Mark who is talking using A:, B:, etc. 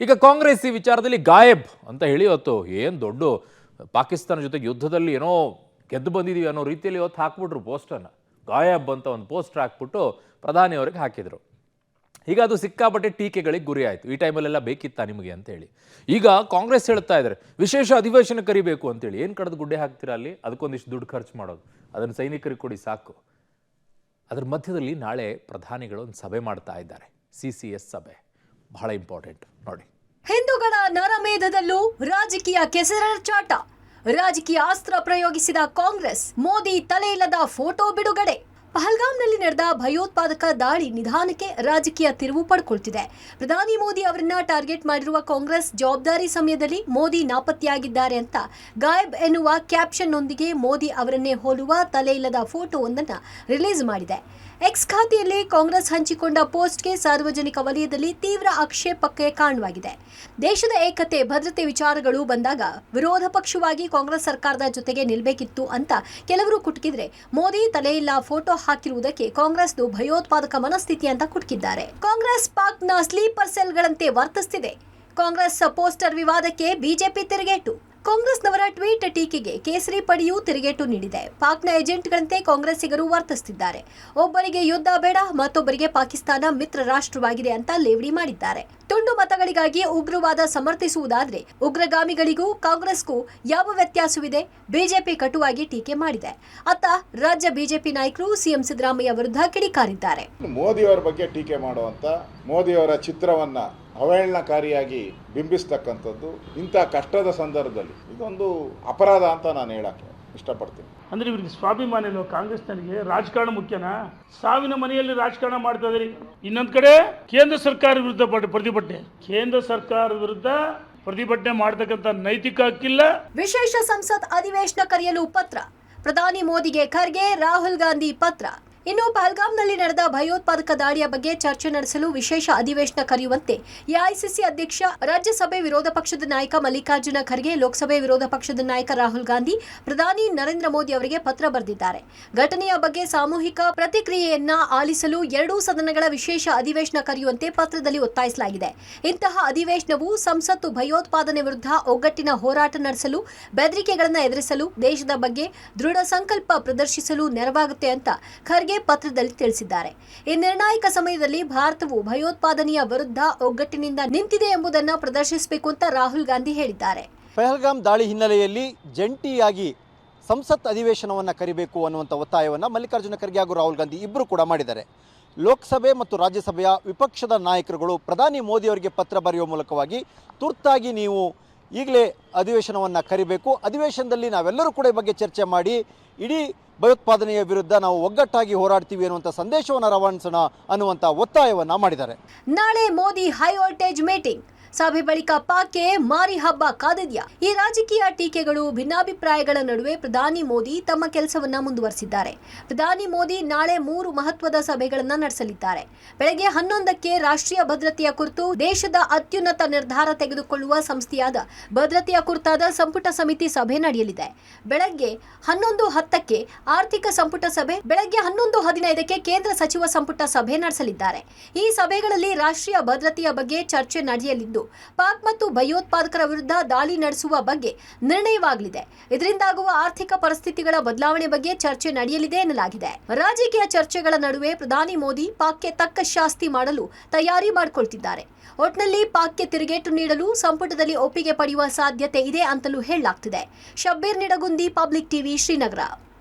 A: ಈಗ ಕಾಂಗ್ರೆಸ್ ಈ ವಿಚಾರದಲ್ಲಿ ಗಾಯಬ್ ಅಂತ ಹೇಳಿ ಇವತ್ತು ಏನು ದೊಡ್ಡ ಪಾಕಿಸ್ತಾನ ಜೊತೆಗೆ ಯುದ್ಧದಲ್ಲಿ ಏನೋ ಗೆದ್ದು ಬಂದಿದ್ದೀವಿ ಅನ್ನೋ ರೀತಿಯಲ್ಲಿ ಇವತ್ತು ಹಾಕ್ಬಿಟ್ರು ಪೋಸ್ಟನ್ನು. ಗಾಯಬ್ ಅಂತ ಒಂದು ಪೋಸ್ಟರ್ ಹಾಕ್ಬಿಟ್ಟು ಪ್ರಧಾನಿ ಅವರಿಗೆ ಹಾಕಿದರು. ಈಗ ಅದು ಸಿಕ್ಕಾಪಟ್ಟೆ ಟೀಕೆಗಳಿಗೆ ಗುರಿ ಆಯಿತು. ಈ ಟೈಮಲ್ಲೆಲ್ಲ ಬೇಕಿತ್ತಾ ನಿಮಗೆ ಅಂತೇಳಿ. ಈಗ ಕಾಂಗ್ರೆಸ್ ಹೇಳ್ತಾ ಇದ್ದಾರೆ ವಿಶೇಷ ಅಧಿವೇಶನ ಕರಿಬೇಕು ಅಂತೇಳಿ. ಏನು ಕಡ್ದು ಗುಡ್ಡೆ ಹಾಕ್ತೀರಾ ಅಲ್ಲಿ? ಅದಕ್ಕೊಂದಿಷ್ಟು ದುಡ್ಡು ಖರ್ಚು ಮಾಡೋದು, ಅದನ್ನು ಸೈನಿಕರಿಗೆ ಕೊಡಿ ಸಾಕು. ಅದರ ಮಧ್ಯದಲ್ಲಿ ನಾಳೆ ಪ್ರಧಾನಿಗಳು ಒಂದು ಸಭೆ ಮಾಡ್ತಾ ಇದ್ದಾರೆ, CCS ಸಭೆ. ಬಹಳ ಇಂಪಾರ್ಟೆಂಟ್ ನೋಡಿ.
B: ಹಿಂದೂಗಳ ನರಮೇಧದಲ್ಲೂ ರಾಜಕೀಯ ಕೆಸರಾಚಾಟ. ರಾಜಕೀಯ ಅಸ್ತ್ರ ಪ್ರಯೋಗಿಸಿದ ಕಾಂಗ್ರೆಸ್, ಮೋದಿ ತಲೆ ಇಲ್ಲದ ಫೋಟೋ ಬಿಡುಗಡೆ. ಪಹಲ್ಗಾಮ್ನಲ್ಲಿ ನಡೆದ ಭಯೋತ್ಪಾದಕ ದಾಳಿ ನಿಧಾನಕ್ಕೆ ರಾಜಕೀಯ ತಿರುವು ಪಡ್ಕೊಳ್ತಿದೆ. ಪ್ರಧಾನಿ ಮೋದಿ ಅವರನ್ನ ಟಾರ್ಗೆಟ್ ಮಾಡಿರುವ ಕಾಂಗ್ರೆಸ್ ಜವಾಬ್ದಾರಿ ಸಮಯದಲ್ಲಿ ಮೋದಿ ನಾಪತ್ತೆಯಾಗಿದ್ದಾರೆ ಅಂತ ಗಾಯಬ್ ಎನ್ನುವ ಕ್ಯಾಪ್ಷನ್ನೊಂದಿಗೆ ಮೋದಿ ಅವರನ್ನೇ ಹೋಲುವ ತಲೆ ಇಲ್ಲದ ಫೋಟೋವೊಂದನ್ನು ರಿಲೀಸ್ ಮಾಡಿದೆ. ಎಕ್ಸ್ ಖಾತೆಯಲ್ಲಿ ಕಾಂಗ್ರೆಸ್ ಹಂಚಿಕೊಂಡ ಪೋಸ್ಟ್ಗೆ ಸಾರ್ವಜನಿಕ ವಲಯದಲ್ಲಿ ತೀವ್ರ ಆಕ್ಷೇಪಕ್ಕೆ ಕಾರಣವಾಗಿದೆ. ದೇಶದ ಏಕತೆ, ಭದ್ರತೆ ವಿಚಾರಗಳು ಬಂದಾಗ ವಿರೋಧ ಪಕ್ಷವಾಗಿ ಕಾಂಗ್ರೆಸ್ ಸರ್ಕಾರದ ಜೊತೆಗೆ ನಿಲ್ಲಬೇಕಿತ್ತು ಅಂತ ಕೆಲವರು ಕುಟುಕಿದ್ರೆ, ಮೋದಿ ತಲೆಯಿಲ್ಲ ಫೋಟೋ ಹಾಕಿರುವುದಕ್ಕೆ ಕಾಂಗ್ರೆಸ್ದು ಭಯೋತ್ಪಾದಕ ಮನಸ್ಥಿತಿ ಅಂತ ಕುಟುಕಿದ್ದಾರೆ. ಕಾಂಗ್ರೆಸ್ ಪಾಕ್ನ ಸ್ಲೀಪರ್ ಸೆಲ್ಗಳಂತೆ ವರ್ತಿಸುತ್ತಿದೆ. ಕಾಂಗ್ರೆಸ್ ಪೋಸ್ಟರ್ ವಿವಾದಕ್ಕೆ ಬಿಜೆಪಿ ತಿರುಗೇಟು. ಕಾಂಗ್ರೆಸ್ನವರ ಟ್ವೀಟ್ ಟೀಕೆಗೆ ಕೇಸರಿ ಪಡೆಯೂ ತಿರುಗೇಟು ನೀಡಿದೆ. ಪಾಕ್ನ ಏಜೆಂಟ್ಗಳಂತೆ ಕಾಂಗ್ರೆಸ್ಸಿಗರು ವರ್ತಿಸುತ್ತಿದ್ದಾರೆ. ಒಬ್ಬರಿಗೆ ಯುದ್ಧ ಬೇಡ, ಮತ್ತೊಬ್ಬರಿಗೆ ಪಾಕಿಸ್ತಾನ ಮಿತ್ರ ರಾಷ್ಟ್ರವಾಗಿದೆ ಅಂತ ಲೇವಡಿ ಮಾಡಿದ್ದಾರೆ. ತುಂಡು ಮತಗಳಿಗಾಗಿ ಉಗ್ರವಾದ ಸಮರ್ಥಿಸುವುದಾದ್ರೆ ಉಗ್ರಗಾಮಿಗಳಿಗೂ ಕಾಂಗ್ರೆಸ್ಗೂ ಯಾವ ವ್ಯತ್ಯಾಸವಿದೆ? ಬಿಜೆಪಿ ಕಟುವಾಗಿ ಟೀಕೆ ಮಾಡಿದೆ. ಅತ್ತ ರಾಜ್ಯ ಬಿಜೆಪಿ ನಾಯಕರು ಸಿಎಂ ಸಿದ್ದರಾಮಯ್ಯ ವಿರುದ್ಧ ಕಿಡಿಕಾರಿದ್ದಾರೆ.
C: ಮೋದಿಯವರ ಬಗ್ಗೆ ಟೀಕೆ ಮಾಡುವಂತ, ಮೋದಿಯವರ ಚಿತ್ರವನ್ನ ಅವಹೇಳನಕಾರಿಯಾಗಿ ಬಿಂಬಿಸ್ತಕ್ಕಂಥದ್ದು ಇಂಥ ಕಷ್ಟದ ಸಂದರ್ಭದಲ್ಲಿ ಇದೊಂದು ಅಪರಾಧ ಅಂತ ನಾನು ಹೇಳಕ್ಕೆ ಇಷ್ಟಪಡ್ತೀನಿ.
D: ಅಂದರೆ ಇವ್ರಿಗೆ ಸ್ವಾಭಿಮಾನ ಇಲ್ವ? ಕಾಂಗ್ರೆಸ್ನವರಿಗೆ ರಾಜಕಾರಣ ಮುಖ್ಯನಾ? ಸಾವಿನ ಮನೆಯಲ್ಲಿ ರಾಜಕಾರಣ ಮಾಡ್ತಾ ಇದ್ರಿ. ಇನ್ನೊಂದು ಕಡೆ ಕೇಂದ್ರ ಸರ್ಕಾರ ವಿರುದ್ಧ ಪ್ರತಿಭಟನೆ. ಕೇಂದ್ರ ಸರ್ಕಾರ ವಿರುದ್ಧ ಪ್ರತಿಭಟನೆ ಮಾಡತಕ್ಕಂಥ ನೈತಿಕ ಹಕ್ಕಿಲ್ಲ.
B: ವಿಶೇಷ ಸಂಸತ್ ಅಧಿವೇಶನ ಕರೆಯಲು ಪತ್ರ. ಪ್ರಧಾನಿ ಮೋದಿಗೆ ಖರ್ಗೆ, ರಾಹುಲ್ ಗಾಂಧಿ ಪತ್ರ. ಇನ್ನು ಪಹಲ್ಗಾಮ್ನಲ್ಲಿ ನಡೆದ ಭಯೋತ್ಪಾದಕ ದಾಳಿಯ ಬಗ್ಗೆ ಚರ್ಚೆ ನಡೆಸಲು ವಿಶೇಷ ಅಧಿವೇಶನ ಕರೆಯುವಂತೆ ಎಐಸಿಸಿ ಅಧ್ಯಕ್ಷ, ರಾಜ್ಯಸಭೆ ವಿರೋಧ ಪಕ್ಷದ ನಾಯಕ ಮಲ್ಲಿಕಾರ್ಜುನ ಖರ್ಗೆ, ಲೋಕಸಭೆ ವಿರೋಧ ಪಕ್ಷದ ನಾಯಕ ರಾಹುಲ್ ಗಾಂಧಿ ಪ್ರಧಾನಿ ನರೇಂದ್ರ ಮೋದಿ ಅವರಿಗೆ ಪತ್ರ ಬರೆದಿದ್ದಾರೆ. ಘಟನೆಯ ಬಗ್ಗೆ ಸಾಮೂಹಿಕ ಪ್ರತಿಕ್ರಿಯೆಯನ್ನ ಆಲಿಸಲು ಎರಡೂ ಸದನಗಳ ವಿಶೇಷ ಅಧಿವೇಶನ ಕರೆಯುವಂತೆ ಪತ್ರದಲ್ಲಿ ಒತ್ತಾಯಿಸಲಾಗಿದೆ. ಇಂತಹ ಅಧಿವೇಶನವು ಸಂಸತ್ತು ಭಯೋತ್ಪಾದನೆ ವಿರುದ್ಧ ಒಗ್ಗಟ್ಟಿನ ಹೋರಾಟ ನಡೆಸಲು, ಬೆದರಿಕೆಗಳನ್ನು ಎದುರಿಸಲು, ದೇಶದ ಬಗ್ಗೆ ದೃಢ ಸಂಕಲ್ಪ ಪ್ರದರ್ಶಿಸಲು ನೆರವಾಗುತ್ತೆ ಅಂತ ಖರ್ಗೆ ಪತ್ರದಲ್ಲಿ ತಿಳಿಸಿದ್ದಾರೆ. ಈ ನಿರ್ಣಾಯಕ ಸಮಯದಲ್ಲಿ ಭಾರತವು ಭಯೋತ್ಪಾದನೆಯ ವಿರುದ್ಧ ಒಗ್ಗಟ್ಟಿನಿಂದ ನಿಂತಿದೆ ಎಂಬುದನ್ನು ಪ್ರದರ್ಶಿಸಬೇಕು ಅಂತ ರಾಹುಲ್ ಗಾಂಧಿ ಹೇಳಿದ್ದಾರೆ.
E: ಪಹಲ್ಗಾಮ್ ದಾಳಿ ಹಿನ್ನೆಲೆಯಲ್ಲಿ ಜಂಟಿಯಾಗಿ ಸಂಸತ್ ಅಧಿವೇಶನವನ್ನು ಕರಿಬೇಕು ಅನ್ನುವಂಥ ಒತ್ತಾಯವನ್ನು ಮಲ್ಲಿಕಾರ್ಜುನ ಖರ್ಗೆ ಹಾಗೂ ರಾಹುಲ್ ಗಾಂಧಿ ಇಬ್ಬರು ಕೂಡ ಮಾಡಿದ್ದಾರೆ. ಲೋಕಸಭೆ ಮತ್ತು ರಾಜ್ಯಸಭೆಯ ವಿಪಕ್ಷದ ನಾಯಕರುಗಳು ಪ್ರಧಾನಿ ಮೋದಿಯವರಿಗೆ ಪತ್ರ ಬರೆಯುವ ಮೂಲಕವಾಗಿ ತುರ್ತಾಗಿ ನೀವು ಈಗಲೇ ಅಧಿವೇಶನವನ್ನು ಕರಿಬೇಕು, ಅಧಿವೇಶನದಲ್ಲಿ ನಾವೆಲ್ಲರೂ ಕೂಡ ಈ ಬಗ್ಗೆ ಚರ್ಚೆ ಮಾಡಿ ಇಡೀ ಭಯೋತ್ಪಾದನೆಯ ವಿರುದ್ಧ ನಾವು ಒಗ್ಗಟ್ಟಾಗಿ ಹೋರಾಡ್ತೀವಿ ಅನ್ನುವಂಥ ಸಂದೇಶವನ್ನು ರವಾನಿಸೋಣ ಅನ್ನುವಂಥ ಒತ್ತಾಯವನ್ನು ಮಾಡಿದ್ದಾರೆ.
B: ನಾಳೆ ಮೋದಿ ಹೈ ವೋಲ್ಟೇಜ್ ಮೀಟಿಂಗ್. ಸಭೆ ಬಳಿಕ ಪಾಕ್ಗೆ ಮಾರಿ ಹಬ್ಬ ಕಾದಿದ್ಯಾ? ಈ ರಾಜಕೀಯ ಟೀಕೆಗಳು, ಭಿನ್ನಾಭಿಪ್ರಾಯಗಳ ನಡುವೆ ಪ್ರಧಾನಿ ಮೋದಿ ತಮ್ಮ ಕೆಲಸವನ್ನ ಮುಂದುವರಿಸಿದ್ದಾರೆ. ಪ್ರಧಾನಿ ಮೋದಿ ನಾಳೆ 3 ಮಹತ್ವದ ಸಭೆಗಳನ್ನ ನಡೆಸಲಿದ್ದಾರೆ. ಬೆಳಗ್ಗೆ 11ಕ್ಕೆ ರಾಷ್ಟ್ರೀಯ ಭದ್ರತೆಯ ಕುರಿತು ದೇಶದ ಅತ್ಯುನ್ನತ ನಿರ್ಧಾರ ತೆಗೆದುಕೊಳ್ಳುವ ಸಂಸ್ಥೆಯಾದ ಭದ್ರತೆಯ ಕುರಿತಾದ ಸಂಪುಟ ಸಮಿತಿ ಸಭೆ ನಡೆಯಲಿದೆ. ಬೆಳಗ್ಗೆ 11:10ಕ್ಕೆ ಆರ್ಥಿಕ ಸಂಪುಟ ಸಭೆ, ಬೆಳಗ್ಗೆ 11:15ಕ್ಕೆ ಕೇಂದ್ರ ಸಚಿವ ಸಂಪುಟ ಸಭೆ ನಡೆಸಲಿದ್ದಾರೆ. ಈ ಸಭೆಗಳಲ್ಲಿ ರಾಷ್ಟ್ರೀಯ ಭದ್ರತೆಯ ಬಗ್ಗೆ ಚರ್ಚೆ ನಡೆಯಲಿದ್ದು, ಪಾಕ್ ಮತ್ತು ಭಯೋತ್ಪಾದಕರ ವಿರುದ್ಧ ದಾಳಿ ನಡೆಸುವ ಬಗ್ಗೆ ನಿರ್ಣಯವಾಗಲಿದೆ. ಇದರಿಂದಾಗುವ ಆರ್ಥಿಕ ಪರಿಸ್ಥಿತಿಗಳ ಬದಲಾವಣೆ ಬಗ್ಗೆ ಚರ್ಚೆ ನಡೆಯಲಿದೆ ಎನ್ನಲಾಗಿದೆ. ರಾಜಕೀಯ ಚರ್ಚೆಗಳ ನಡುವೆ ಪ್ರಧಾನಿ ಮೋದಿ ಪಾಕ್ಗೆ ತಕ್ಕ ಶಾಸ್ತಿ ಮಾಡಲು ತಯಾರಿ ಮಾಡಿಕೊಳ್ತಿದ್ದಾರೆ. ಒಟ್ನಲ್ಲಿ ಪಾಕ್ಗೆ ತಿರುಗೇಟು ನೀಡಲು ಸಂಪುಟದಲ್ಲಿ ಒಪ್ಪಿಗೆ ಪಡೆಯುವ ಸಾಧ್ಯತೆ ಇದೆ ಅಂತಲೂ ಹೇಳಲಾಗ್ತಿದೆ. Shabbir Nidagundi, public TV, Srinagar.